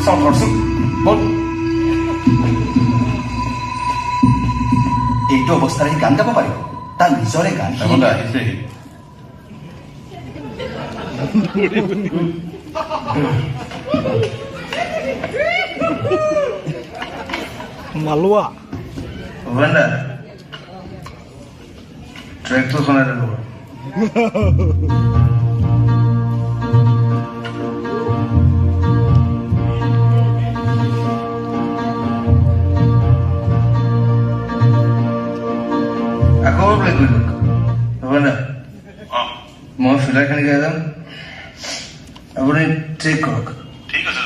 চল ধৰচোন বল এইটো অৱস্থাৰে সি গান গাব পাৰিব তাৰ নিজৰে গান আহিছে মালোৱা ভূপেন্দা ট্ৰেকটো শুনাই দিব আকৌ প্লে কৰি দিয়ক ভূপেন্দা মই ফিলাৰখিনি গাই যাম আপুনি ট্ৰেক কৰক ঠিক আছে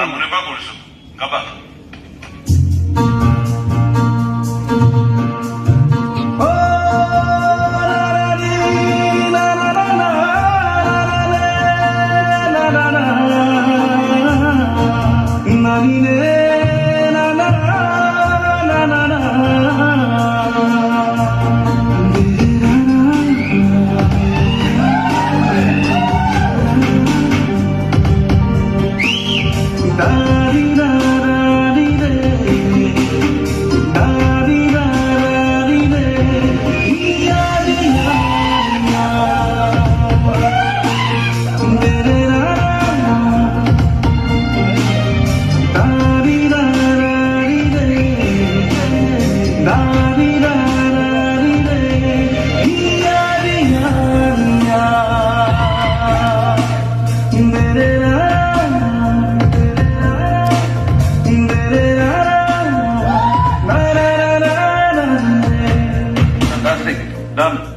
মনে পৰা কৰিছো গাবা Done.